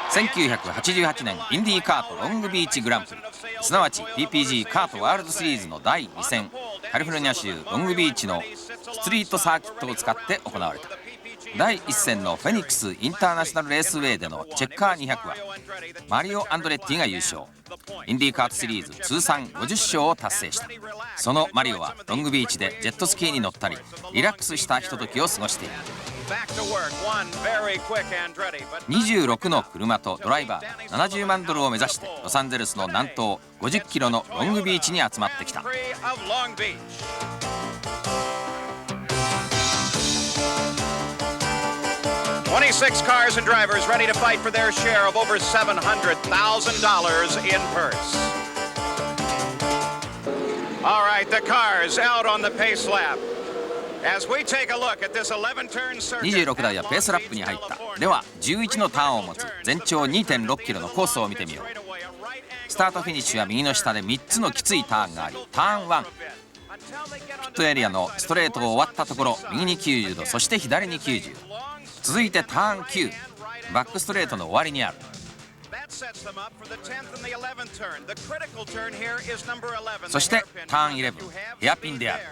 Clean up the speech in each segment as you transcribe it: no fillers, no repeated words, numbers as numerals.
1988年インディカートロングビーチグランプリ、すなわち PPG カートワールドシリーズの第2戦、カリフォルニア州ロングビーチのストリートサーキットを使って行われた。第1戦のフェニックスインターナショナルレースウェイでのチェッカー200はマリオ・アンドレッティが優勝。インディカートシリーズ通算50勝を達成した。そのマリオはロングビーチでジェットスキーに乗ったりリラックスしたひとときを過ごしている。26の車とドライバーが70万ドルを目指してロサンゼルスの南東50キロのロングビーチに集まってきた。26 cars and drivers ready to fight for their share of over $700,000 in purse. All right, the cars out on the pace lap. As we take a look at this 11-turn circuit. 26台はペースラップに入った。では11のターンを持つ全長 2.6 キロのコースを見てみよう。スタートフィニッシュは右の下で3つのきついターンがあり、ターン1、ピットエリアのストレートを終わったところ、右に90度、そして左に90度。続いてターン9、バックストレートの終わりにある。そしてターン11、ヘアピンである。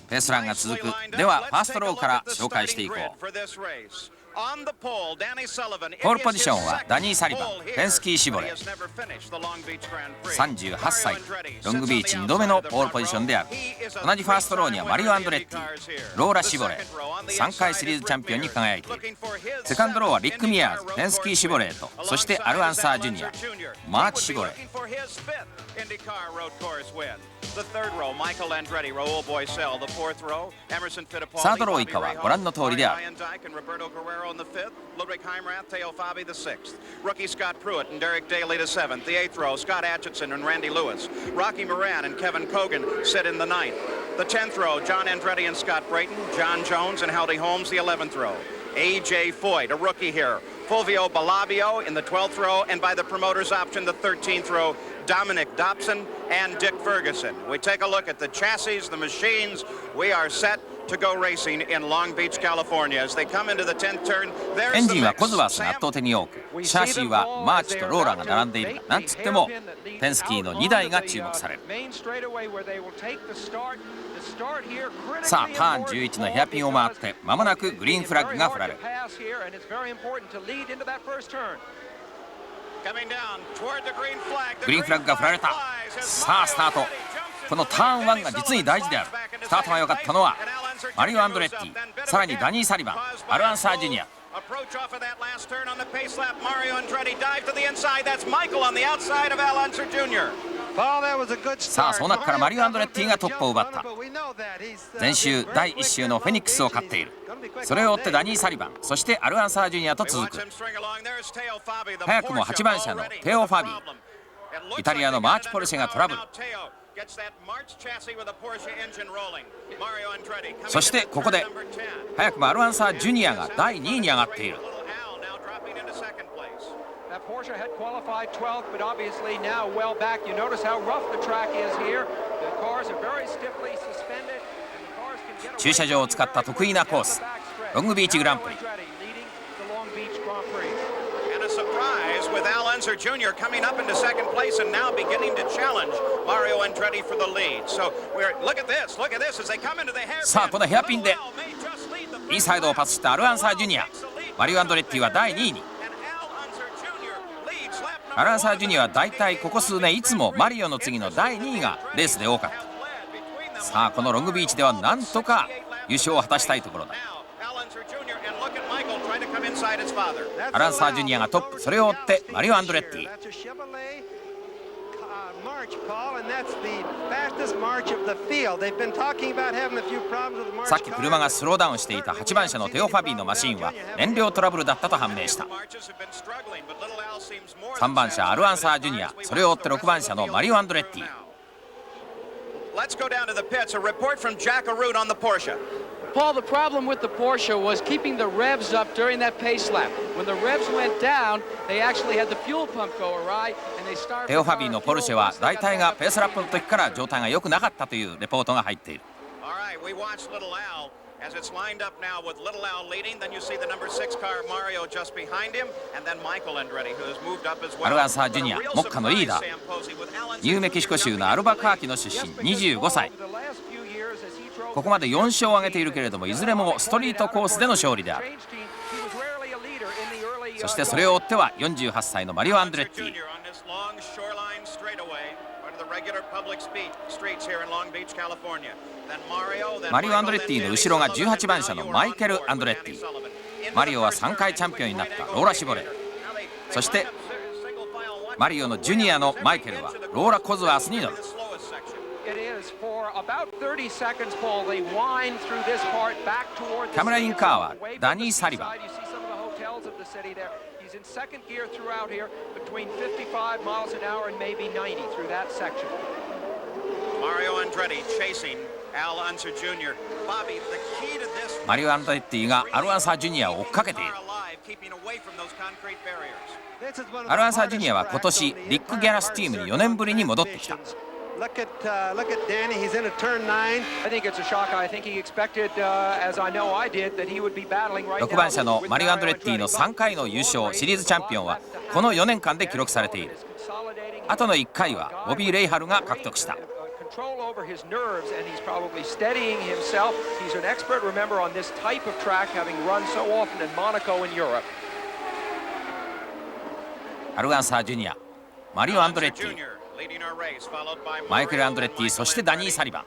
ペースランが続く。ではファーストローから紹介していこう。ポールポジションはダニー・サリバン、ペンスキー・シボレ38歳、ロングビーチ2度目のポールポジションである。同じファーストローにはマリオ・アンドレッティ、ローラ・シボレ3回シリーズチャンピオンに輝いている。セカンドローはリック・ミアーズ、ペンスキー・シボレと、そしてアルアンサー・ジュニア、マーチ・シボレ。サードロー以下はご覧の通りである。Rookie Scott Pruitt and Derek Daly to 7th. The 8th row, Scott Atchison and Randy Lewis. Rocky Moran and Kevin Cogan sit in the 9th. The 10th row, John Andretti and Scott Brayton. John Jones and Howdy Holmes, the 11th row. A.J. Foyt, a rookie here. Fulvio Balabio in the 12th row. And by the promoter's option, the 13th row, Dominic Dobson and Dick Ferguson. We take a look at the chassis, the machines. We are set to go racing in Long Beach, California. As they come into the 10th turn, エンジンはコズワースが圧倒的に多く、シャーシーはマーチとローラが並んでいるが、なんつってもペンスキーの2台が注目される。さあターン11のヘアピンを回って間もなくグリーンフラッグが振られる。グリーンフラッグが振られた。さあスタート。このターン1が実に大事である。スタートが良かったのはマリオ・アンドレッティ、さらにダニー・サリバン、アルアンサー・ジュニア。さあその中からマリオ・アンドレッティがトップを奪った。前週第1週のフェニックスを勝っている。それを追ってダニー・サリバン、そしてアルアンサー・ジュニアと続く。早くも8番車のテオ・ファビー、イタリアのマーチ・ポルシェがトラブル。そしてここで早くもアルアンサー・ジュニアが第2位に上がっている。駐車場を使った得意なコース、ロングビーチグランプリ。With Al Unser Jr. coming up into second place and now beginning to challenge Mario Andretti for the lead. So look at this as they come into the hairpin. さあこのヘアピンでインサイドをパスしたアルアンサー・ジュニア、マリオ・アンドレッティは第2位に。アルアンサー・ジュニアはだいたいここ数年いつもマリオの次の第2位がレースで多かった。さあこのロングビーチではなんとか優勝を果たしたいところだ。アランサー・ジュニアがトップ、それを追ってマリオ・アンドレッティ。さっき車がスローダウンしていた8番車のテオ・ファビーのマシンは燃料トラブルだったと判明した。3番車アルアンサー・ジュニア、それを追って6番車のマリオ・アンドレッティ。Let's go down to the pits. A report from Jack Arute on the Porsche. Paul, the problem with the Porsche was keeping the revs up during that pace lap. When the revs went down, they actually had the fuel pump go awry, and they started. テオ・ファビーのポルシェは大体がペースラップの時から状態が良くなかったというレポートが入っている。As it's lined up now with Little Al leading, then you see the number 6 car Mario just behind him, and then Michael Andretti, who has moved up as well. アルアンサージュニア、目下のリーダー、ニューメキシコ州のアルバカーキの出身、25歳。ここまで4勝を挙げているけれども、いずれもストリートコースでの勝利である。そしてそれを追っては48歳のマリオ・アンドレッティ。マリオ・アンドレッティの後ろが18番車のマイケル・アンドレッティ。マリオは3回チャンピオンになったローラ・シボレ。そしてマリオのジュニアのマイケルはローラ・コズワースに乗る。キャメラインカーはダニー・サリバン。He's in second gear throughout here between 55 miles an hour and maybe 90 through that section. Mario Andretti chasing Al Unser Jr. Bobby, the key to this. マリオ・アンドレッティがアルアンサー・ジュニアを追っかけている。アルアンサー・ジュニアは今年リック・ギャラスチームに4年ぶりに戻ってきた。Look at Danny. He's in a turn 9. I think it's a shock. I think he expected, as I know I did, that he would be battling right now. 6番車のマリオ・アンドレッティの3回の優勝シリーズチャンピオンはこの4年間で記録されている。あとの1回はボビー・レイハルが獲得した。Control over his nerves, and he's probably steadying himself. He's an expert, remember, on this type of track, having run so often in Monaco in Europe. アルアンサー・ジュニア、マリオ・アンドレッティ、マイケル・アンドレッティ、そしてダニー・サリバン。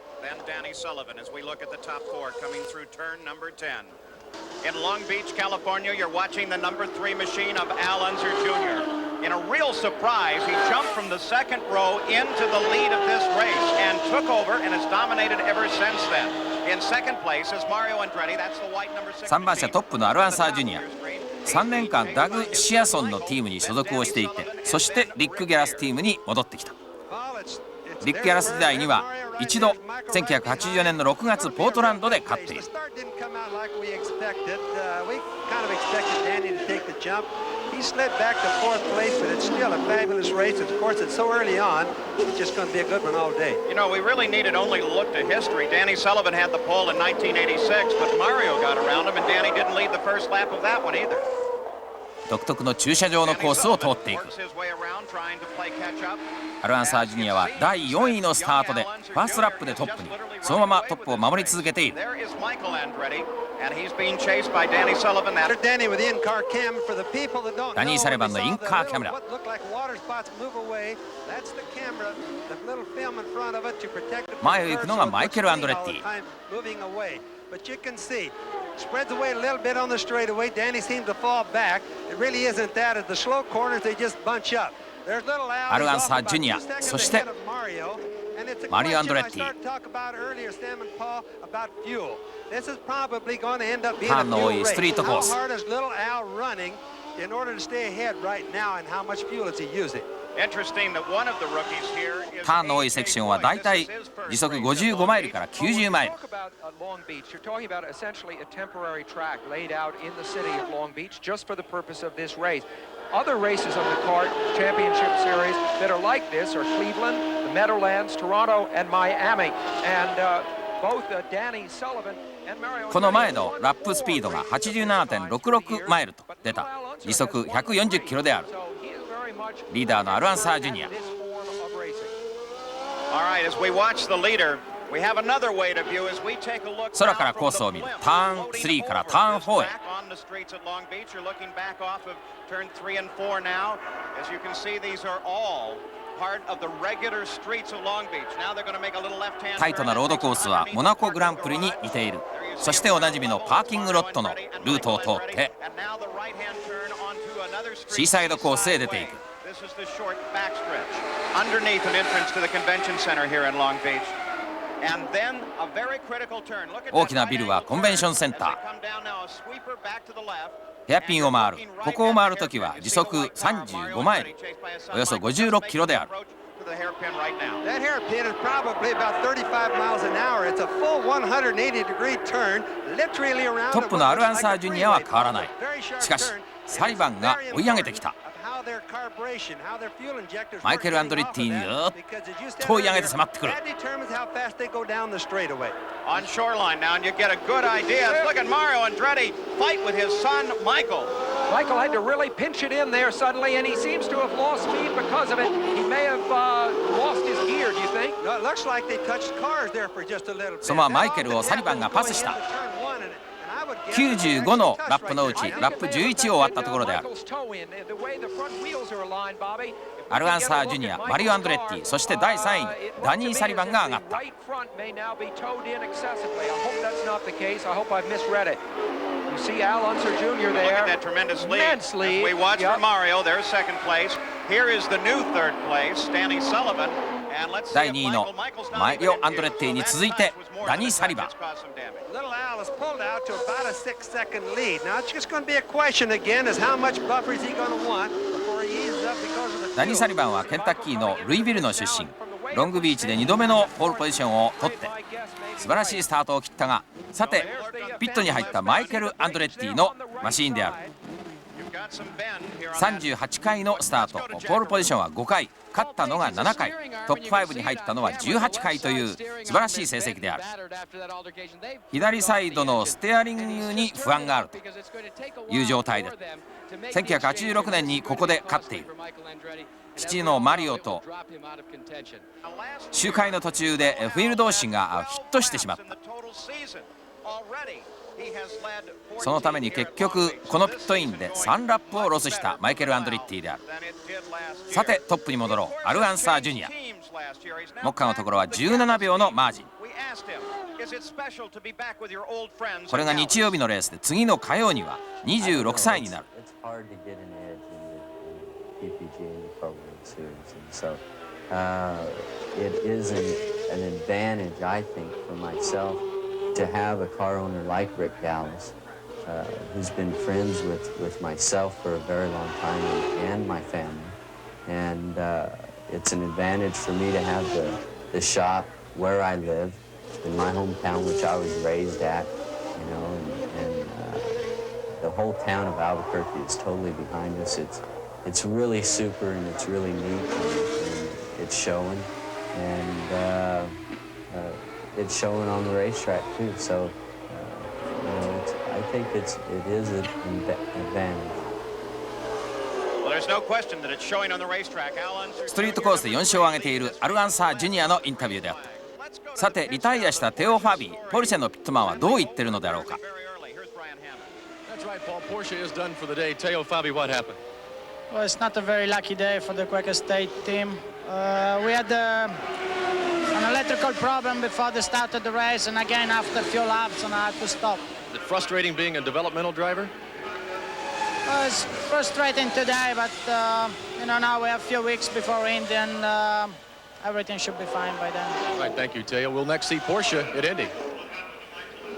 In Long Beach, California, you're watching the number 3 machine of Al Unser Jr. In a real surprise, he jumped from the second row into the lead of this race and took over and has dominated ever since then. In second place is Mario Andretti. That's the white number 6. 3番車トップのアルアンサー・ジュニア。3年間ダグ・シアソンのチームに所属をしていて、そしてリック・ギャラスチームに戻ってきた。リック・ギャラス時代には一度1984年の6月ポートランドで勝っている。He slid back to 4th place, but it's still a fabulous race. Of course, it's so early on, it's just going to be a good one all day. You know, we really needed only to look to history. Danny Sullivan had the pole in 1986, but Mario got around him, and Danny didn't lead the first lap of that one either. 独特の駐車場のコースを通っていく。アルアンサー・ジュニアは第4位のスタートでファーストラップでトップに、そのままトップを守り続けている。ダニー・サレバンのインカーキャメラ。前を行くのがマイケル・アンドレッティ。But you can see, spreads away a little bit on the straightaway. Danny seems to fall back. It really isn't that. At the slow corners, they just bunch up. There's little Al. アルアンサー・ジュニア、そしてマリオ・アンドレッティ。ターンの多いストリートコース。ターンの多いセクションはだいたい時速55マイルから90マイル。Other races on the CART Championship Series that are like this are Cleveland, the Meadowlands, Toronto, and Miami. And both Danny Sullivan and Mario. この前のラップスピードが 87.66 マイルと出た。時速140キロである。リーダーのアルアンサー・ジュニア。空からコースを見る。ターン3からターン4へ。タイトなロードコースはモナコグランプリに似ている。そしておなじみのパーキングロットのルートを通ってシーサイドコースへ出ていく。大きなビルはコンベンションセンター。ヘアピンを回る。ここを回るときは時速35マイル、およそ56キロである。of the hairpin right now. That hairpin is probably about 35 miles an hour. It's a full 180-degree turn, literally around. トップのアルアンサージュニアは変わらない。しかしサリバンが追い上げてきた。マイケル・アンドレッティにぐーっと追い上げて迫ってくる。On shoreline now, and you get a good idea. Look at Mario Andretti fight with his son Michael. Michael had to really pinch it in there suddenly, and he seems to have lost speed because of it. He may have lost his gear, do you think? No, it looks like they touched cars there for just a little bit. そのマイケルをサリバンがパスした。95のラップのうちラップ11を終わったところである。アルアンサージュニア、マリオ・アンドレッティ、そして第3位にダニー・サリバンが上がった。You see Al Unser Jr. there. Look at that tremendous lead. As we watch for Mario, there's second place. Here is the new third place, Danny Sullivan. And let's see 第 if 2位の マリオ・アンドレッティに続いてダニー・サリバン。Little Al has pulled out to about a 6-second lead. Now it's just going to be a question again: is how much buffer is he going to want before he eases up because of the. ダニー・サリバンはケンタッキーのルイビルの出身。ロングビーチで2度目のポールポジションを取って素晴らしいスタートを切ったが、さてピットに入ったマイケル・アンドレッティのマシーンである。38回のスタート、ポールポジションは5回、勝ったのが7回、トップ5に入ったのは18回という素晴らしい成績である。左サイドのステアリングに不安があるという状態で、1986年にここで勝っている。父のマリオと周回の途中でフィールド同士がヒットしてしまった。そのために結局このピットインで3ラップをロスしたマイケル・アンドリッティである。さてトップに戻ろう。アルアンサージュニア、目下のところは17秒のマージン。これが日曜日のレースで、次の火曜には26歳になる。It is an advantage, I think, for myself to have a car owner like Rick Dallas, who's been friends with myself for a very long time and my family. And it's an advantage for me to have the shop where I live, in my hometown, which I was raised at, you know, and the whole town of Albuquerque is totally behind us. It's really super and it's really neat and it's showing. And it's showing on the racetrack too, so you know, I think it is an advantage. Well, there's no question that it's showing on the racetrack. ストリートコースで4勝を挙げているアルアンサージュニアのインタビューであった。さてリタイアしたテオ・ファビー、ポルシェのピットマンはどう言ってるのだろうか。That's right, Paul. Porsche is done for the day. Teo Fabi, what happened? Well, it's not a very lucky day for the Quaker State team. We had an electrical problem before the start of the race, and again after a few laps, and I had to stop. Is it frustrating being a developmental driver? Well, it's frustrating today, but you know, now we have a few weeks before Indy, and everything should be fine by then. All right, thank you, Teo. We'll next see Porsche at Indy.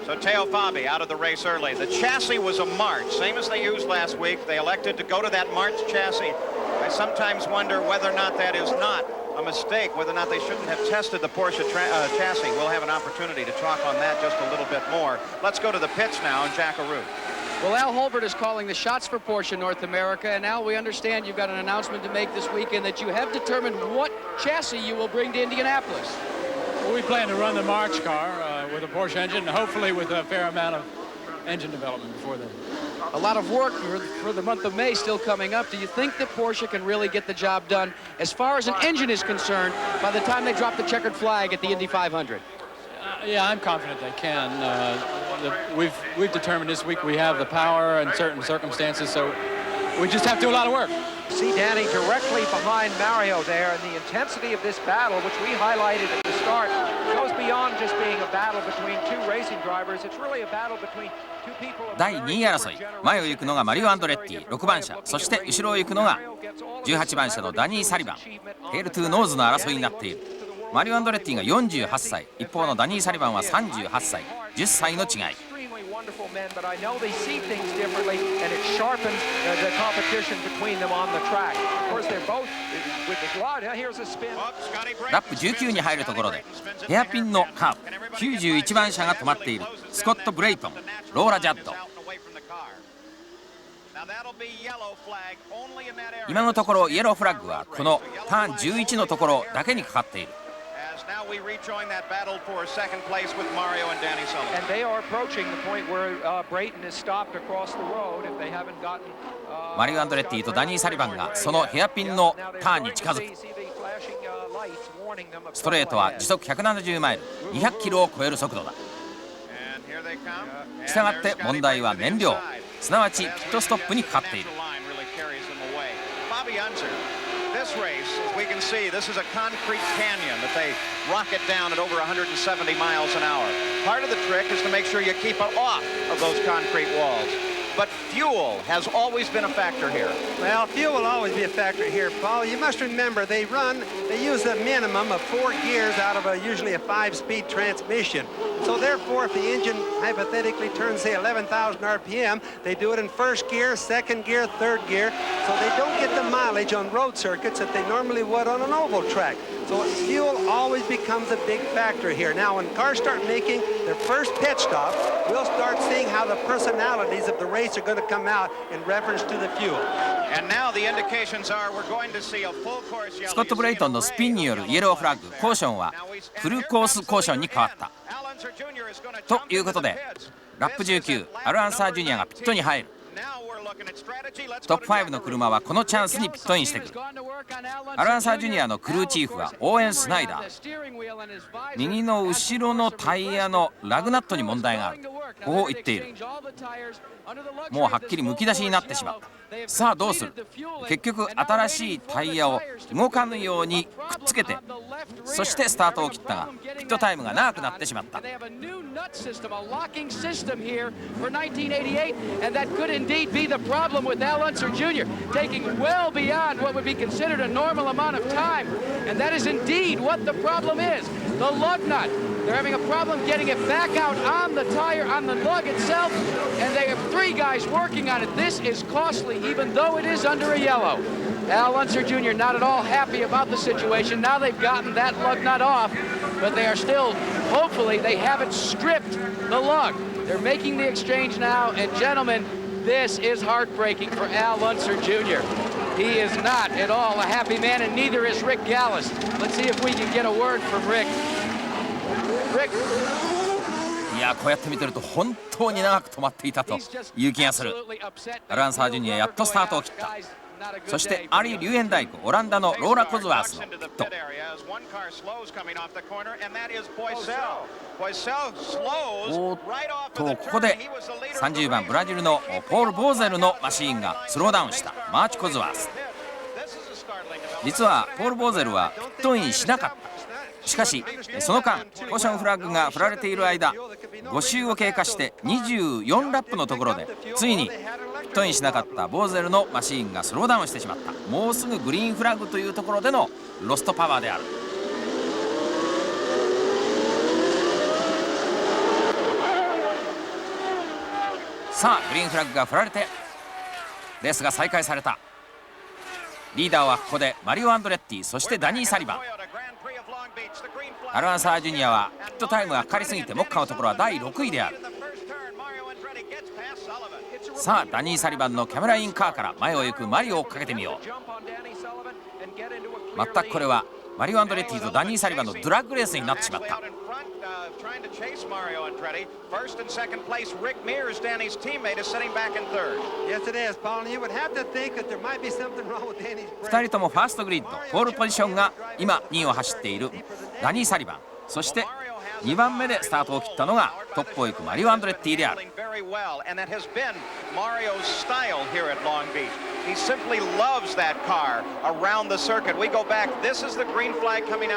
So Teo Fabi out of the race early. The chassis was a March, same as they used last week. They elected to go to that March chassis. I sometimes wonder whether or not that is not a mistake, whether or not they shouldn't have tested the Porsche chassis. We'll have an opportunity to talk on that just a little bit more. Let's go to the pits now in Jackaroo. Well, Al Holbert is calling the shots for Porsche North America, and Al, we understand you've got an announcement to make this weekend that you have determined what chassis you will bring to Indianapolis. Well, we plan to run the March car with a Porsche engine, and hopefully with a fair amount of engine development before then. A lot of work for the month of May still coming up. Do you think that Porsche can really get the job done as far as an engine is concerned by the time they drop the checkered flag at the Indy 500? Yeah, I'm confident they can. We've determined this week we have the power in certain circumstances, so we just have to do a lot of work. See Danny directly behind Mario there, and the intensity of this battle, which we highlighted at the start, goes beyond just being a battle between two racing drivers. It's really a battle between two people. 第2位争い、前を行くのがマリオ・アンドレッティ6番車、そして後ろを行くのが18番車のダニー・サリバン。テールトゥーノーズの争いになっている。マリオ・アンドレッティが48歳、一方のダニー・サリバンは38歳、10歳の違い。wonderful men, but I know they see things differently, and it sharpens the competition between them on the track. Of course, they're both with the glide. Here's a spin. ラップ19に入るところでヘアピンのカーブ91番車が止まっているスコット・ブレイトン、ローラ・ジャッド。今のところイエローフラッグはこのターン11のところだけにかかっている。マリオ・アンドレッティとダニー・サリバンがそのヘアピンのターンに近づく。ストレートは時速170マイル200キロを超える速度だ。したがって問題は燃料、すなわちピットストップにかかっている。This race, as we can see, this is a concrete canyon that they rocket down at over 170 miles an hour. Part of the trick is to make sure you keep it off of those concrete walls. But fuel has always been a factor here. Well, fuel will always be a factor here, Paul. You must remember they use a minimum of 4 gears out of usually a 5-speed transmission. So therefore, if the engine hypothetically turns, say, 11,000 RPM, they do it in first gear, second gear, third gear, so they don't get the mileage on road circuits that they normally would on an oval track. So fuel always becomes a big factor here. Now, when cars start making their first pit stop, we'll start seeing how the personalities of the race are going to come out in reference to the fuel. And now the indications are we're going to see a full course yellow. スコット・ブレイトンのスピンによるイエローフラッグ、コーションはフルコースコーションに変わった。ということでラップ19、アル・アンサー・ジュニアがピットに入る。トップ5の車はこのチャンスにピットインしてくる。アル・アンサー・ジュニアのクルーチーフはオーエン・スナイダー。右の後ろのタイヤのラグナットに問題がある。こう言っている。もうはっきりむき出しになってしまった。さあどうする。結局新しいタイヤを動かぬようにくっつけて、そしてスタートを切ったがピットタイムが長くなってしまった。The problem with Al Unser Jr. taking well beyond what would be considered a normal amount of time, and that is indeed what the problem is. The lug nut. They're having a problem getting it back out on the tire, on the lug itself, and they have 3 guys working on it. This is costly, even though it is under a yellow. Al Unser Jr. not at all happy about the situation. Now they've gotten that lug nut off, but they are still, hopefully, they haven't stripped the lug. They're making the exchange now, and gentlemen, this is heartbreaking for Al Unser Jr. He is not at all a happy man, and neither is Rick Gallis. Let's see if we can get a word from Rick. Rick. いや、こうやって見てると本当に長く止まっていたという気がする。アル・アンサー・ジュニアやっとスタートを切った。そしてアリ・リューエンダイク、オランダのローラ・コズワースのピット。おっと、ここで30番ブラジルのポール・ボーゼルのマシーンがスローダウンした。マーチ・コズワース。実はポール・ボーゼルはピットインしなかった。しかしその間コーションフラッグが振られている間、5周を経過して24ラップのところでついにピットインしなかったボーゼルのマシーンがスローダウンしてしまった。もうすぐグリーンフラッグというところでのロストパワーである。さあグリーンフラッグが振られてレースが再開された。リーダーはここでマリオ・アンドレッティ、そしてダニー・サリバン。アル・アンサー・ジュニアはピットタイムがかかりすぎて目下のところは第6位である。さあダニー・サリバンのキャメラインカーから前を行くマリオを追っかけてみよう。全くこれはマリオ・アンドレッティとダニー・サリバンのドラッグレースになってしまった。Trying to chase Mario Andretti. First and second place, Rick Mears, Danny's teammate, is sitting back in third. Yes, it is, Paul. And you would have to think that there might be something wrong with Danny's brake. 2人ともファーストグリッド、ポールポジションが今2位を走っているダニー・サリバン、そして2番目でスタートを切ったのがトップを行くマリオ・アンドレッティである。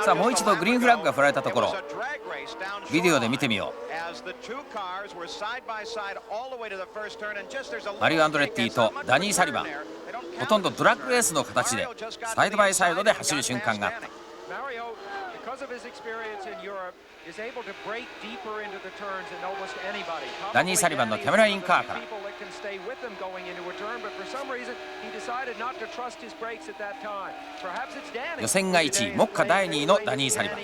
さあもう一度グリーンフラッグが振られたところビデオで見てみよう。マリオ・アンドレッティとダニー・サリバン、ほとんどドラッグレースの形でサイドバイサイドで走る瞬間があった。ダニー・サリバンのキャメラインカーから予選が1位、目下第2位のダニー・サリバン。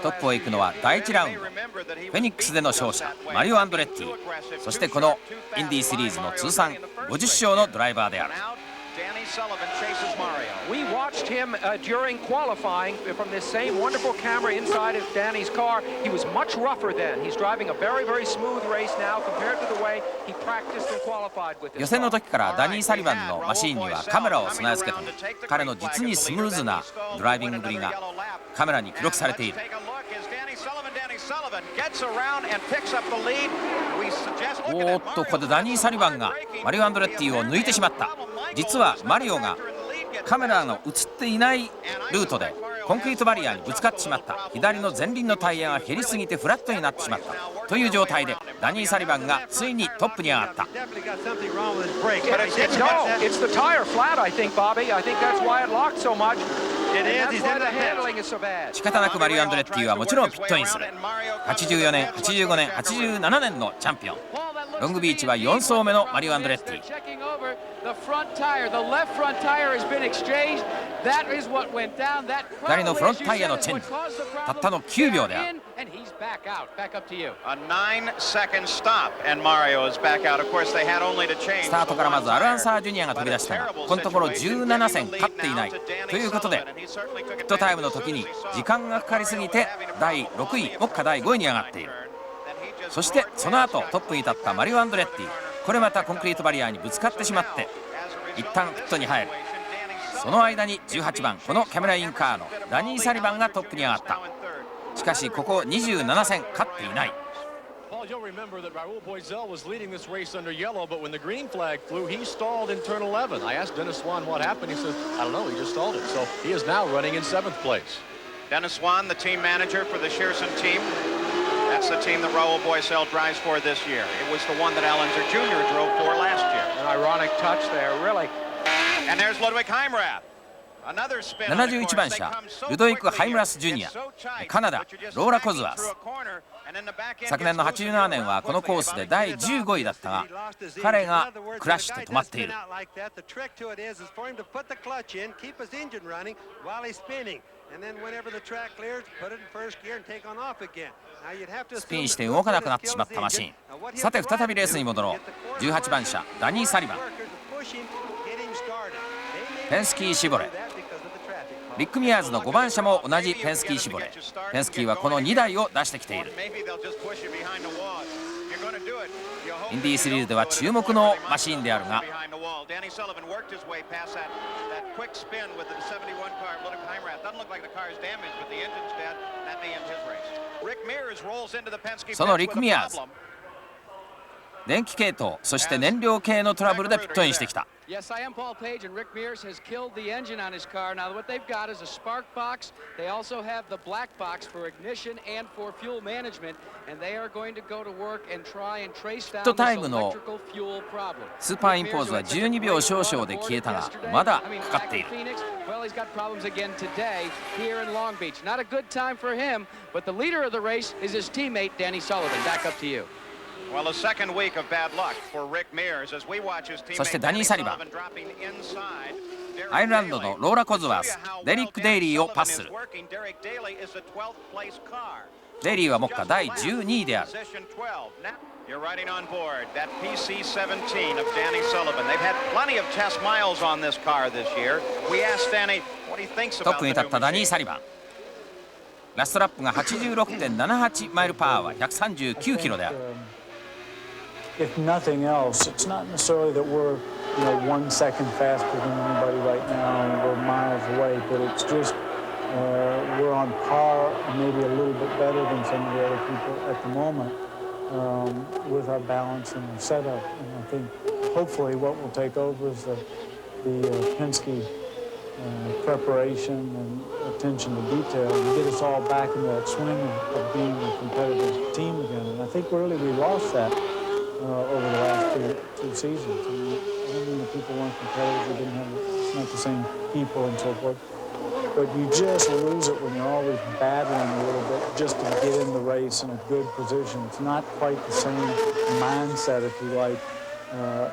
トップを行くのは第1ラウンド、フェニックスでの勝者マリオ・アンドレッティ、そしてこのインディシリーズの通算50勝のドライバーである。We watched him during qualifying from this same wonderful camera inside of Danny's car. He was much rougher then. He's driving a very, very smooth race now compared to the way he practiced and qualified with his car. 予選の時からダニー・サリバンのマシーンにはカメラを備え付けて、彼の実にスムーズなドライビングぶりがカメラに記録されている。おっと、ここでダニー・サリバンがマリオ・アンドレッティを抜いてしまった。実はマリオがカメラの映っていないルートでコンクリートバリアにぶつかってしまった。左の前輪のタイヤが減りすぎてフラットになってしまったという状態で、ダニー・サリバンがついにトップに上がった。仕方なくマリオ・アンドレッティはもちろんピットインする。84年、85年、87年のチャンピオン。ロングビーチは4走目のマリオ・アンドレッティ。左のフロントタイヤのチェンジ、たったの9秒である。スタートからまずアルアンサー・ジュニアが飛び出したが、このところ17戦勝っていないということで、ピットタイムの時に時間がかかりすぎて第6位、目下第5位に上がっている。そしてその後トップに立ったマリオ・アンドレッティ、これまたコンクリートバリアにぶつかってしまって一旦ピットに入る。その間に18番、このキャメラインカーのダニー・サリバンがトップに上がった。しかしここ27戦勝っていない。You'll remember that Raul Boisel was leading this race under yellow, but when the green flag flew, he stalled in turn 11. I asked Dennis Swan what happened. He says, I don't know, he just stalled it. So he is now running in 7th place. Dennis Swan, the team manager for the Shearson team. That's the team that Raul Boisel drives for this year. It was the one that Allenser Jr. drove for last year. An ironic touch there, really. And there's Ludwig Heimrath. 71番車ルドイク・ハイムラス・ジュニア、カナダローラ・コズワース。昨年の87年はこのコースで第15位だったが、彼がクラッシュで止まっている。スピンして動かなくなってしまったマシン。さて再びレースに戻ろう。18番車ダニー・サリバン、ペンスキー・シボレ、リック・ミアーズの5番車も同じペンスキー・シボレ。ペンスキーはこの2台を出してきている。インディーシリーズでは注目のマシーンであるが、そのリック・ミアーズ、電気系統、そして燃料系のトラブルでピットインしてきた。Yes, I am Paul Page, and Rick Mears has killed the engine on his car. Now, what they've got is a spark box. They also have the black box for ignition and for fuel management, and they are going to go to work and try and trace down this electrical fuel problem. スーパーインポーズは12秒少々で消えたが、まだかかっている。Well, he's got problems again today here in Long Beach. Not a good time for him, but the leader of the race is his teammate, Danny Sullivan. Back up to you. そしてダニー・サリバン、アイルランドのローラ・コズワース、デリック・デイリーをパスする。デイリーは目下第12位である。You're riding on board that PC-17 of Danny Sullivan. They've had plenty of test miles on this car this year. We asked Danny what he thinks about the new machine. トップに立ったダニー・サリバン。ラストラップが 86.78 マイルパワーは139キロである。If nothing else, it's not necessarily that we're, 1 second faster than anybody right now and we're miles away, but it's just we're on par, maybe a little bit better than some of the other people at the moment with our balance and our setup. And I think hopefully what will take over is the Penske preparation and attention to detail to get us all back into that swing of being a competitive team again. And I think really we lost that. Over the last two seasons. I don't mean that people weren't competitive, we didn't have, it's not the same people and so forth, but you just lose it when you're always battling a little bit just to get in the race in a good position. It's not quite the same mindset, if you like,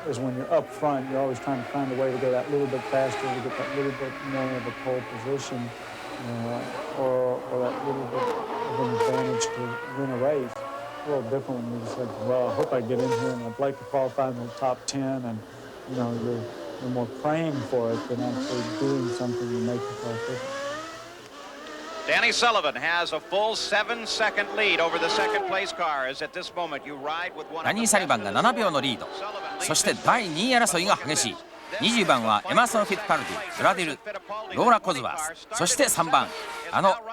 as when you're up front. You're always trying to find a way to go that little bit faster, to get that little bit more of a pole position, or that little bit of an advantage to win a race. A little different when you just like, well, I hope I get in here and I'd like to qualify in the top 10, and you know, you're more praying for it than actually doing something to make yourself different. Danny Sullivan has a full 7-second lead over the second place cars. At this moment, you ride with one. ダニー・サリバンが7秒のリード。そして第2位争いが激しい。20番はエマーソン・フィッツパルディ、ブラディル、ローラ・コズワース、そして3番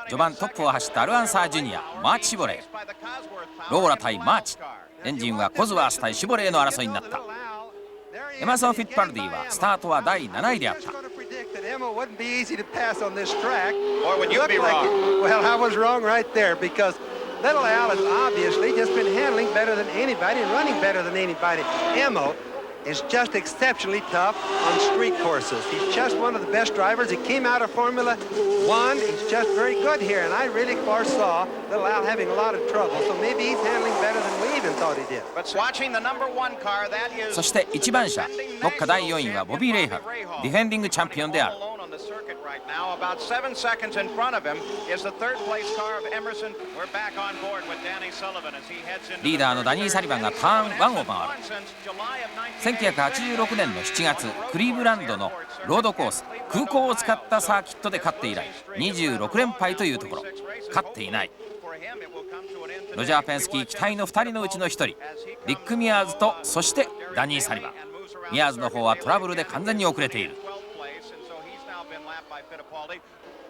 序盤トップを走ったアルアンサー・ジュニア、マーチ・シボレー。ローラ対マーチ、エンジンはコズワース対シボレーの争いになった。エマーソン・フィッツパルディはスタートは第7位であった。Well, I was wrong right there, because Little Al has obviously just been handling better than anybody and running better than anybody. Emmo is just exceptionally tough on street courses. He's just one of the best drivers. He came out of Formula One. He's just very good here, and I really foresaw Little Al having a lot of trouble. So maybe he's handling better than we even thought he did. But watching the number 1 car, that is. そして1番車、目下第4位はボビー・レイハル、ディフェンディングチャンピオンである。Right now, about 7 seconds in front of him is the third place car of Emerson. We're back on board with Danny Sullivan as he heads into リーダーのダニー・サリバンがターン1を回る。1986年の7月、クリーブランドのロードコース、空港を使ったサーキットで勝って以来26連敗というところ。勝っていない。ロジャー・ペンスキー期待の2人のうちの1人、リック・ミアーズとそしてダニー・サリバン。ミアーズの方はトラブルで完全に遅れている。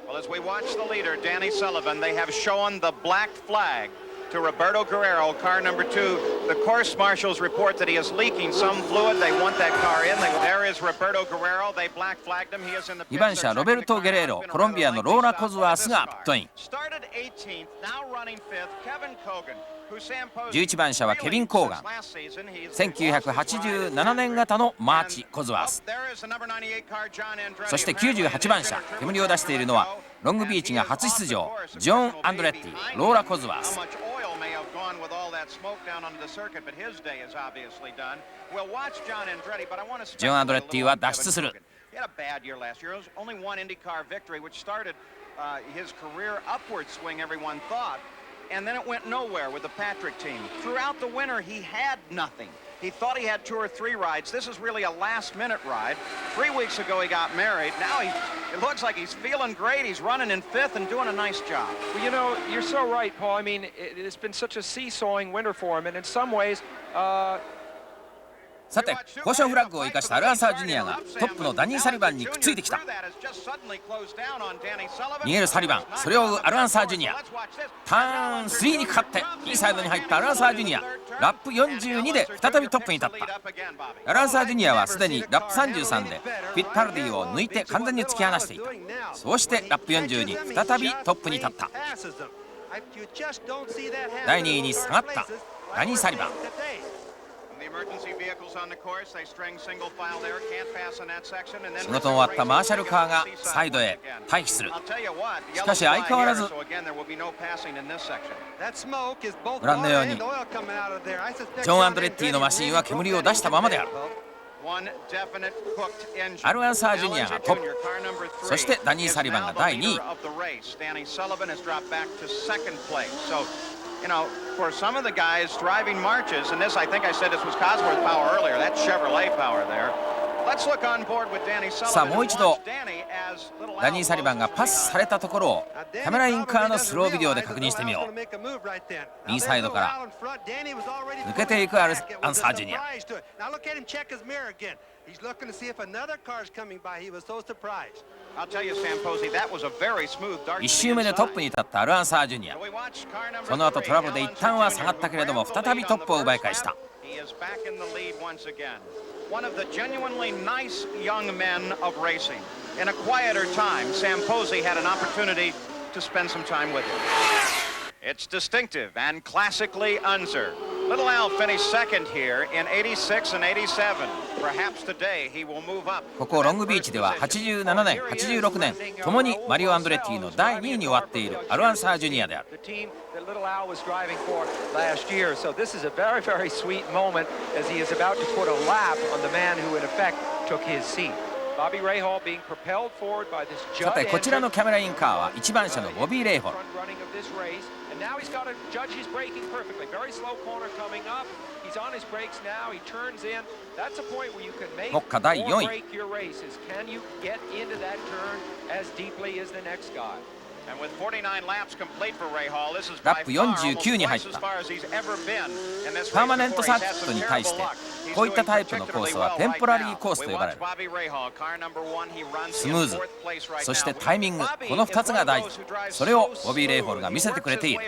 Well, as we watch the leader, Danny Sullivan, they have shown the black flag to Roberto Guerrero, car number 2. The course marshals report that he is leaking some fluid. They want that car in. There is Roberto Guerrero. They black flagged him. He is in the 2番車ロベルト・ゲレーロ、コロンビアのローラ・コズワースがピットイン。Started 18th, now running 5th, Kevin Cogan. 11番車はケビン・コーガン。1987年型のマーチ・コズワース。そして98番車、煙を出しているのはロングビーチが初出場、ジョン・アンドレッティ、ローラ・コズワース。ジョン・アンドレッティは脱出する。And then it went nowhere with the Patrick team. Throughout the winter, he had nothing. He thought he had 2 or 3 rides. This is really a last-minute ride. 3 weeks ago, he got married. Now it looks like he's feeling great. He's running in 5th and doing a nice job. Well, you know, you're so right, Paul. I mean, it's been such a seesawing winter for him, and in some ways, さて、交渉フラッグを生かしたアルアンサー・ジュニアがトップのダニー・サリバンにくっついてきた。逃げるサリバン、それを追うアルアンサー・ジュニア。ターン3にかかってインサイドに入ったアルアンサー・ジュニア、ラップ42で再びトップに立った。アルアンサー・ジュニアはすでにラップ33でフィッツパルディを抜いて完全に突き放していた。そうしてラップ40に再びトップに立った。第2位に下がったダニー・サリバン。仕事の終わったマーシャルカーがサイドへ退避する。しかし相変わらずご覧のようにジョン・アンドレッティのマシンは煙を出したままである。アルアンサー・ジュニアがトップ、そしてダニー・サリバンが第2位。You know, for some of the guys driving marches, and this, I think I said this was Cosworth power earlier, that's Chevrolet power there. Let's look on board with Danny Sullivan. さあもう一度ダニー・サリバンがパスされたところをカメラインカーのスロービデオで確認してみよう。右サイドから抜けていくアルアンサー・ジュニア。1周目でトップに立ったアルアンサー・ジュニア。その後トラブルで一旦は下がったけれども再びトップを奪い返した。One of the genuinely nice young men of racing. In a quieter time, Sam Posey had an opportunity to spend some time with him. It's distinctive and classically Unser. Little Al finished second here in 86 and 87. Perhaps today he will move up. ここロングビーチでは87年、86年ともにマリオ・アンドレッティの第2位に終わっているアルアンサージュニアである。That little Al was driving for last year. So this is a very, very sweet moment as he is about to put a lap on the man who in effect took his seat. Bobby Rahal being propelled forward by this judge. さてこちらのキャメラインカーは1番車のボビー・レイホル。 And now he's got to judge his braking perfectly. Very slow corner coming up. He's on his brakes now. He turns in. That's a point where you can make or break your races. Can you get into that turn as deeply as the next guy? And with 49 laps complete for Rahal, this is ラ by ップ far 49に入っ almost た。 as far as he's ever been in this パーマ race ネント before. サー He's キ had ット some に対し terrible て luck. こういったタイプのコースはテンポラリーコースと呼ばれる。スムーズ、そしてタイミング、この2つが大事。それをボビー・レイホルが見せてくれている。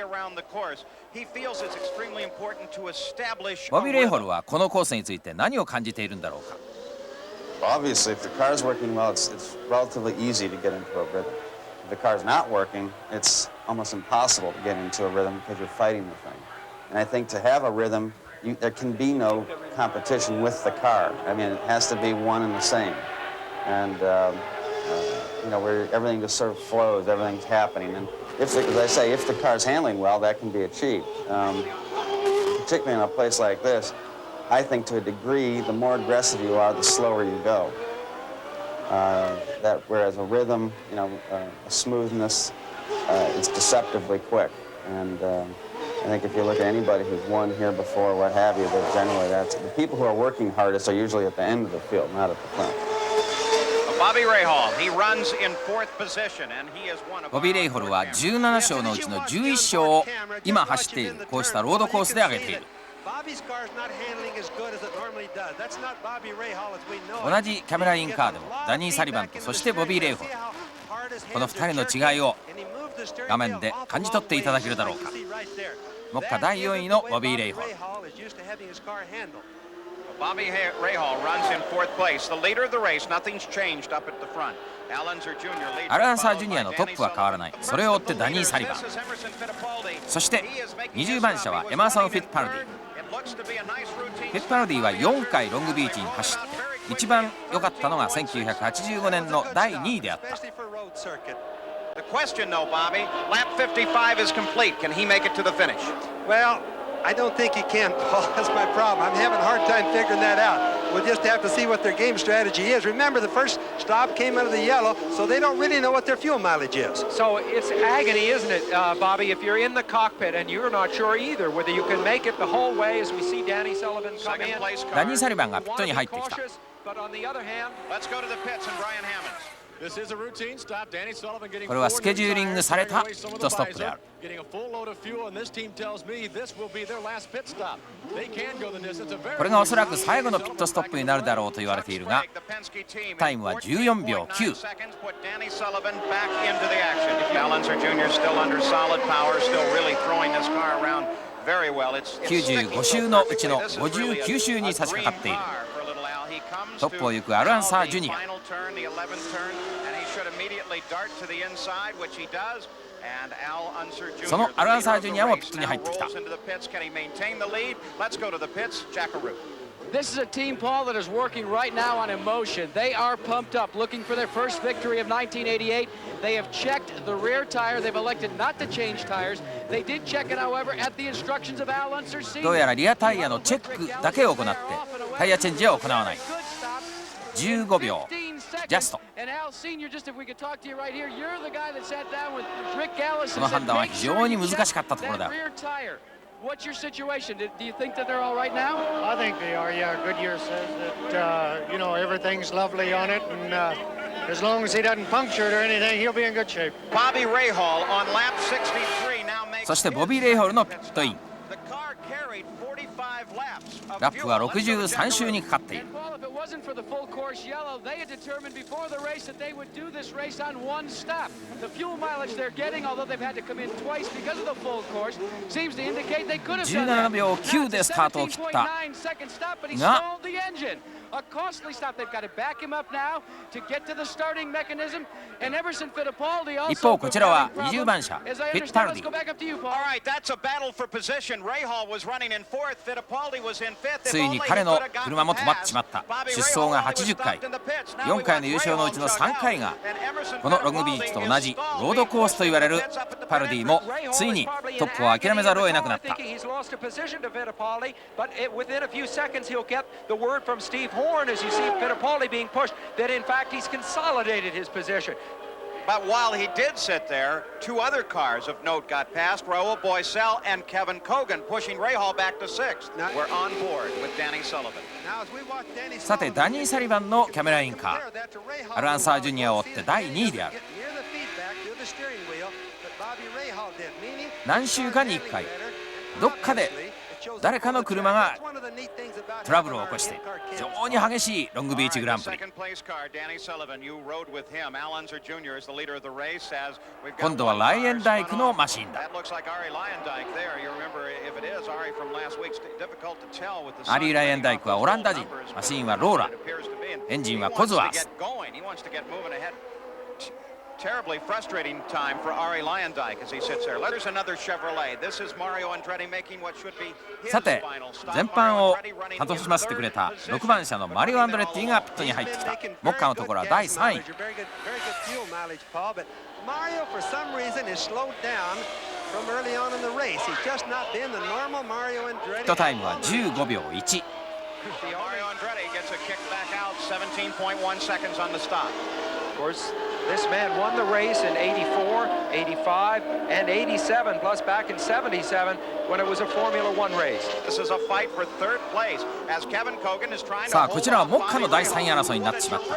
ボビー・レイホルはこのコースについて何を感じているんだろうか。Obviously, if the car's working well, it's relatively easy to get into a rhythm. If the car's not working, it's almost impossible to get into a rhythm because you're fighting the thing. And I think to have a rhythm, there can be no competition with the car. I mean, it has to be one and the same. And, you know, where everything just sort of flows, everything's happening. And if, as I say, if the car's handling well, that can be achieved. Particularly in a place like this, I think to a degree, the more aggressive you are, the slower you go. Whereas a rhythm, you know, a smoothness, it's deceptively quick. And I think if you look at anybody who's won here before, what have you, that generally that's the people who are working hardest are usually at the end of the field, not at the front. Bobby Rahal, he runs in fourth position, and he is one of ボビー・レイホルは17勝のうちの11勝を今走っているこうしたロードコースで挙げている。同じキャメラインカーでもダニー・サリバンとそしてボビー・レイホル、この2人の違いを画面で感じ取っていただけるだろうか。目下第4位のボビー・レイホル。Bobby Rahal runs in fourth place. The leader of the race, nothing's changed up at the front. Al Unser Jr. leads. アルアンサージュニアのトップは変わらない。それを追ってダニー・サリバン。そして20番車はエマーソン・フィッツパルディ。フィッツパルディは4回ロングビーチに走って一番良かったのが1985年の第2位であった。The question, though, Bobby, lap 55 is complete. Can he make it to the finish? Well, I don't think he can, Paul. That's my problem. I'm having a hard time figuring that out. We'll just have to see what their game strategy is. Remember, the first stop came out of the yellow, so they don't really know what their fuel mileage is. So it's agony, isn't it, Bobby, if you're in the cockpit and you're not sure either whether you can make it the whole way as we see Danny Sullivan come in. ダニー・サリバンがピットに入ってきた。 But on the other hand, let's go to the pits and Brian Hammonds. これはスケジューリングされたピットストップである。これがおそらく最後のピットストップになるだろうと言われているが、タイムは14秒9。95周のうちの59周に差し掛かっている。トップを行くアルアンサージュニア。そのアルアンサージュニアもピットに入ってきた。This is a team, Paul, that is working right now on emotion. They are pumped up, looking for their first victory of 1988. They have checked the rear tire. They've elected not to change tires. They did check it, however, at the instructions of Al Unser Sr. どうやらリアタイヤのチェックだけを行ってタイヤチェンジは行わない。15秒ジャスト。その判断は非常に難しかったところだ。What's your situation? Do you think that they're all right now? I think they are, yeah. Goodyear says that, you know, everything's lovely on it, and as long as he doesn't puncture it or anything, he'll be in good shape. Bobby Rahal on lap 63 now makes そしてボビー・レイホルのピットイン。ラップは63周にかかっている。wasn't for the full course yellow, they had determined before the race that they would do this race on one stop. The fuel mileage they're getting, although they've had to come in twice because of the full course, seems to indicate they could have done that. 17秒9でスタートを切ったが A costly stop. They've got to back him up now to get to the starting mechanism. And Emerson Fittipaldi also. 一方こちらは20番車フィッタルディ。 Go back up to you, Paul. All right, that's a battle for position. Rahal was running in fourth. Fittipaldi was in fifth. ついに彼の車も止まってしまった。出走が80回、4回の優勝のうちの3回がこのロングビーチと同じロードコースと言われるパルディもついにトップを諦めざるを得なくなった。But while he did sit there, two other cars of note got past, Raul Boesel and Kevin Kogan, pushing Rahal back to sixth. We're on board with Danny Sullivan. さてダニー・サリバンのキャメラインカー、アルアンサージュニアを追って第2位である。何週かに1回どっかで誰かの車がトラブルを起こして非常に激しいロングビーチグランプリ。今度はライエンダイクのマシンだ。アリー・ライエンダイクはオランダ人、マシンはローラ、エンジンはコズワース。Terribly frustrating time for Ari Luyendyk as he sits there. There's another Chevrolet. This is Mario Andretti making what should be his さて final stop. 前半を楽しませてくれた6番車のマリオ・アンドレッティがピットに入ってきた。目下のところは第3位。Mario, for some reason, is slowed down from early on in the race. He's just not been the normal Mario Andretti. ピットタイムは15秒1。Mario Andretti gets a kick back out, 17.1 seconds on the stop. Of course, this man won the race in 84, 85, and 87, plus back in 77 when it was a Formula One race. This is a fight for third place as Kevin Kogan is trying to さあこちらは目下の第3位争いになってしまった。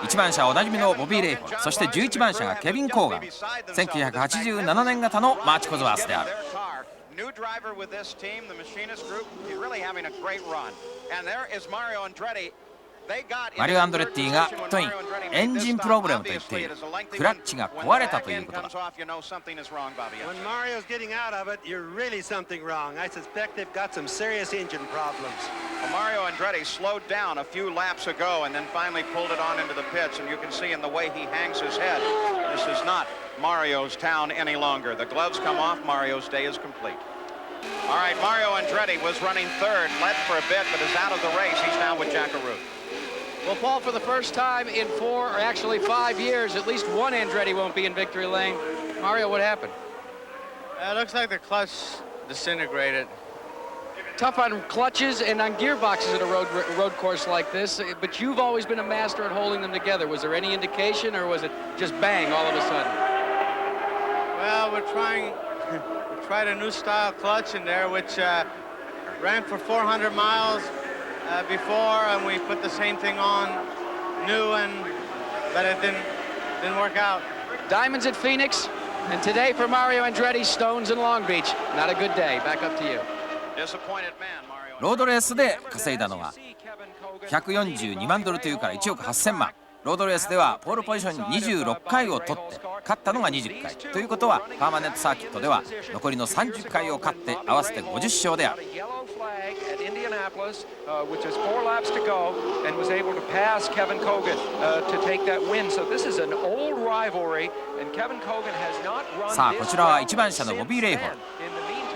1番車はおなじみのボビー・レイフォン、そして11番車がケビン・コーガン、1987年型のマーチ・コズワースである。New driver with this team, the machinist group, he's really having a great run. And there is Mario Andretti. マリオ・アンドレッティがピットイン、エンジンプロブレムと言っている。クラッチが壊れたということだ。When Mario's getting out of it, you're really something wrong. I suspect they've got some serious engine problems. Well, Mario Andretti slowed down a few laps ago and then finally pulled it on into the pits, and you can see in the way he hangs his head, this is not Mario's town any longer. The gloves come off, Mario's day is complete. All right, Mario Andretti was running third, led for a bit, but is out of the race. He's now with Jackaroo. Well, Paul, for the first time in 4 or actually 5 years, at least one Andretti won't be in victory lane. Mario, what happened? It looks like the clutch disintegrated. Tough on clutches and on gearboxes at a road course like this, but you've always been a master at holding them together. Was there any indication, or was it just bang all of a sudden? Well, we tried a new style clutch in there, which ran for 400 miles. Before, and we put the same thing on new, but it didn't work out. Diamonds at Phoenix, and today for Mario Andretti, Stones in Long Beach. Not a good day. Back up to you. Disappointed man, Mario. ロードレースで稼いだのが142万ドルというから1億8000万。ロードレースではポールポジション26回を取って勝ったのが20回ということは、パーマネントサーキットでは残りの30回を勝って合わせて50勝である。Which is 4 laps to go, and was able to pass Kevin Kogan to take that win. So this is an old rivalry, and Kevin Kogan has not run. さあこちらは1番車のボビー・レイフォン、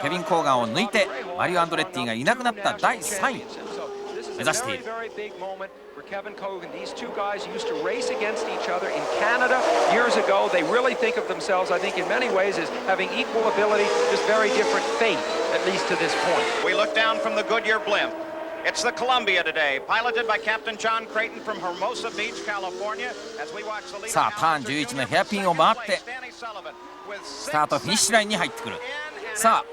ケビン・コーガンを抜いてマリオ・アンドレッティがいなくなった第3位目指している。Kevin Kogan, these two guys used to race against each other in Canada years ago. They really think of themselves, I think, in many ways as having equal ability, just very different fate, at least to this point. We look down from the Goodyear blimp. It's the Columbia today, piloted by Captain John Creighton from Hermosa Beach, California. As we watch the lead. さあターン11のヘアピンを回ってスタートフィニッシュラインに入ってくる。さあ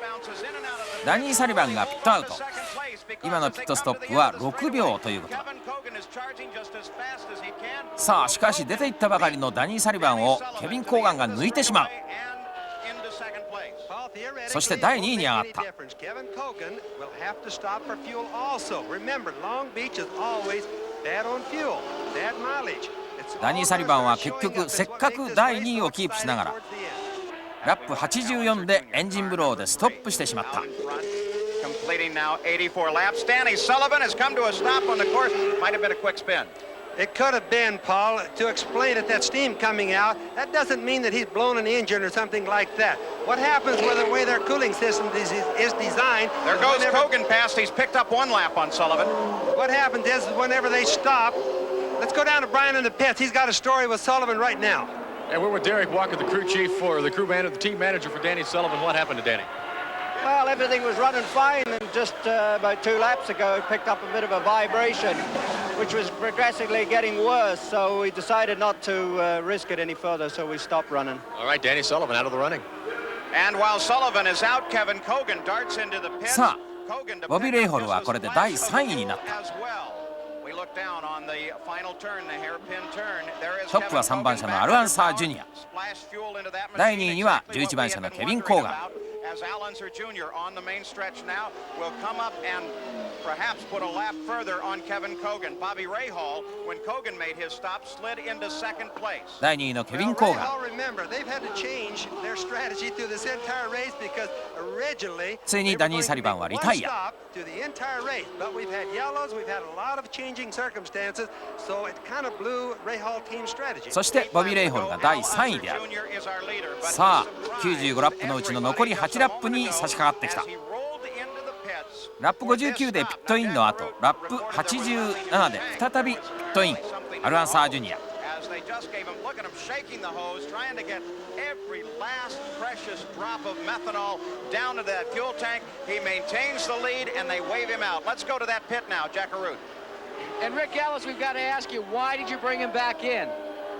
ダニー・サリバンがピットアウト。今のピットストップは6秒ということだ。さあしかし出ていったばかりのダニー・サリバンをケビン・コーガンが抜いてしまう。そして第2位に上がった。ダニー・サリバンは結局せっかく第2位をキープしながらラップ84でエンジンブローでストップしてしまった。leading now 84 laps. Danny Sullivan has come to a stop on the course. Might have been a quick spin. It could have been, Paul, to explain it, that steam coming out. That doesn't mean that he's blown an engine or something like that. What happens with the way their cooling system is designed... There goes Kogan past. He's picked up one lap on Sullivan. What happens is whenever they stop... Let's go down to Brian in the pits. He's got a story with Sullivan right now. And we're with Derek Walker, the crew chief for the the team manager for Danny Sullivan. What happened to Danny? Well, everything was running fine, and just about 2 laps ago, it picked up a bit of a vibration, which was progressively getting worse, so we decided not to risk it any further, so we stopped running. All right, Danny Sullivan out of the running. And while Sullivan is out, Kevin Kogan darts into the pits. さあ、ボビー・レイホルはこれで第3位になった。トップは3番車のアルアンサー・ジュニア、第2位には11番車のケビン・コーガン。As Alonso Jr. on the main stretch now will come up and perhaps put a lap further on Kevin Kogan. Bobby Rahal, when Kogan made his stop, slid into second place. 第2位のケビン・コーガン。ついにダニー・サリバンはリタイア。そしてボビー・レイホルが第3位である。さあ、95ラップのうちの残り8ラップに差し掛かってきた。ラップ59でピットインの後、ラップ87で再びピットイン、アルアンサー・ジュニア。And Rick Gallows, we've got to ask you, why did you bring him back in?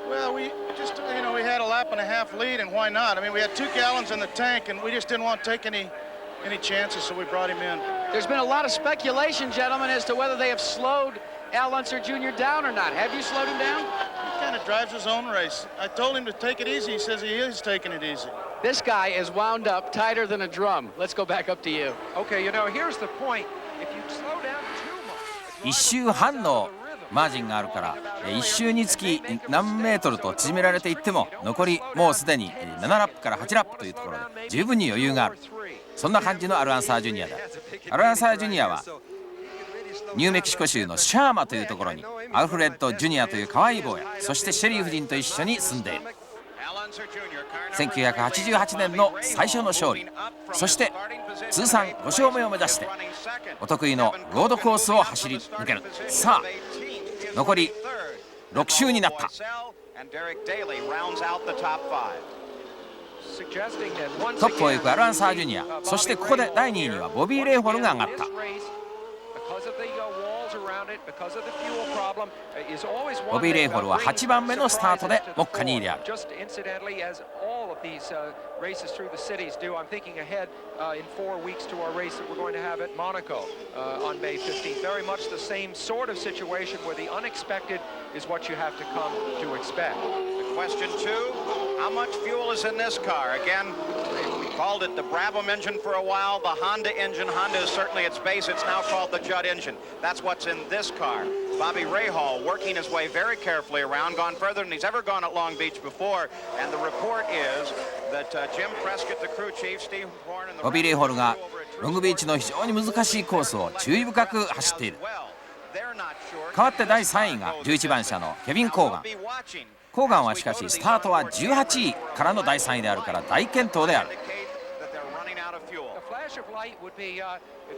Well, we just, we had a lap and a half lead, and why not? I mean, we had 2 gallons in the tank, and we just didn't want to take any chances, so we brought him in. There's been a lot of speculation, gentlemen, as to whether they have slowed Al Unser Jr. down or not. Have you slowed him down? He kind of drives his own race. I told him to take it easy. He says he is taking it easy. This guy is wound up tighter than a drum. Let's go back up to you. Okay, here's the point. If you slow down too much... 1周半のマージンがあるから1周につき何メートルと縮められていっても残りもうすでに7ラップから8ラップというところで十分に余裕がある。そんな感じのアルアンサー・ジュニアだ。アルアンサー・ジュニアはニューメキシコ州のシャーマというところにアルフレッド・ジュニアという可愛い坊や、そしてシェリー夫人と一緒に住んでいる。1988年の最初の勝利、そして通算5勝目を目指してお得意のロードコースを走り抜ける。さあ、残り6周になった。トップを行くアルアンサー・ジュニア、そしてここで第2位にはボビー・レイホルが上がった。ボビー・レイホルは8番目のスタートで目下2位である。races through the cities do. I'm thinking ahead in 4 weeks to our race that we're going to have at Monaco on May 15th. Very much the same sort of situation where the unexpected is what you have to come to expect. Question 2, how much fuel is in this car? Again, we called it the Brabham engine for a while, the Honda engine. Honda is certainly its base. It's now called the Judd engine. That's what's in this car. Bobby Rahal working his way very carefully around, gone further than he's ever gone at Long Beach before. And the report is that Jim Prescott, the crew chief, Steve Horn, and the ボビー・レイホルがロングビーチの非常に難しいコースを注意深く走っている。代わって第3位が11番車のケビン・コーガン。コーガンはしかしスタートは18位からの第3位であるから大健闘である。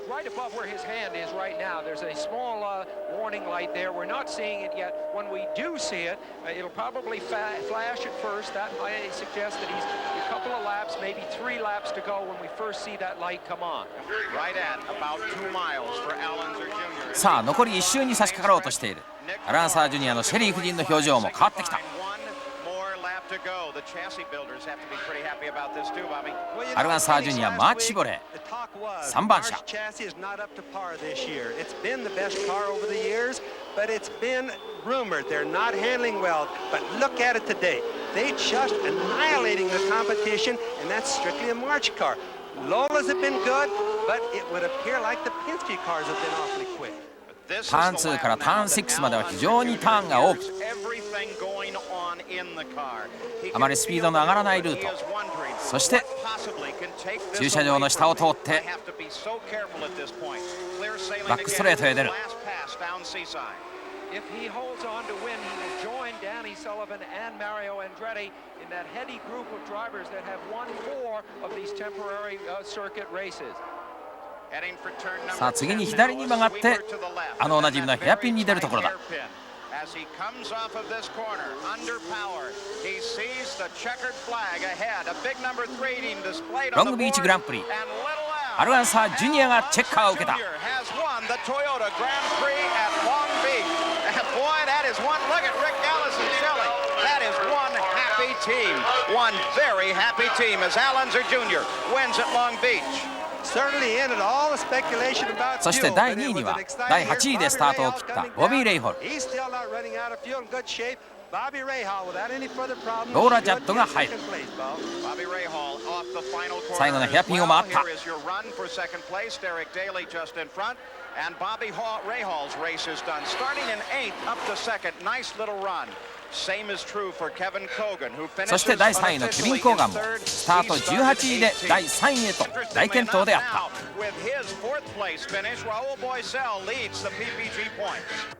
Right above where his hand is right now, there's a small warning light there. We're not seeing it yet. When we do see it, it'll probably flash at first. That might suggest that he's a couple of laps, maybe 3 laps to go when we first see that light come on. Right at about 2 miles for Al Unser Jr. さあ、残り1周に差し掛かろうとしている。アルアンサー・ジュニアのシェリー夫人の表情も変わってきた。アルアンサー・ジュニア、マーチ・シボレー3番車。rumored they're not handling well, but look at it today. They just annihilating the competition, and that's strictly a March car. Lola's have been good, but it would appear like the Penske cars have been awfully quick. ターン2からターン6までは非常にターンが多く、あまりスピードの上がらないルート。そして駐車場の下を通ってバックストレートへ出る。If he holds on to win, he will join Danny Sullivan and Mario Andretti in that heady group of drivers that have won 4 of these temporary circuit races. さあ次に左に曲がっておなじみのヘアピンに出るところだ。As he comes off of this corner, underpowered, he sees the checkered flag ahead. A big number 3 team displayed ロ on ン the グビーチ board. グランプリアルアンサージュニアがチェッカーを受けた。 Has won the Toyota Grand Prix at Long Beach. And boy, that is one. Look at Rick Gallis and Shelley. That is one happy team. One very happy team as Alonso Jr. wins at Long Beach. そして第2位には第8位でスタートを切ったボビー・レイホル。ローラ・ジャッドが入る。最後のヘアピンを回った。And Bobby Rahaal's race is done. Starting in 8th up to 2nd. Nice little run. Same is true for Kevin Kogan, who finishes そして第3位のケビン・コーガンもスタート18位で第3位へと大健闘であった。With his 4th place finish, Raul Boesel leads the PPG points.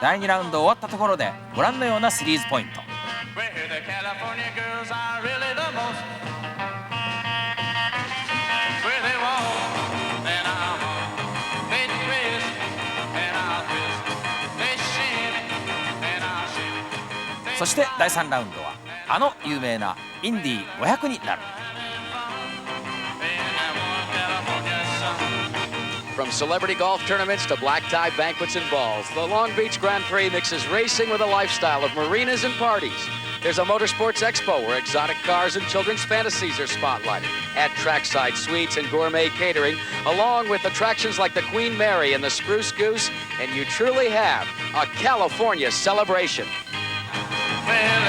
第2ラウンド終わったところでご覧のようなシリーズポイント。そして第3ラウンドは有名なインディ500になる。From celebrity golf tournaments to black tie banquets and balls, the Long Beach Grand Prix mixes racing with a lifestyle of marinas and parties. There's a motorsports expo where exotic cars and children's fantasies are spotlighted. Add trackside suites and gourmet catering, along with attractions like the Queen Mary and the Spruce Goose, and you truly have a California celebration. Well,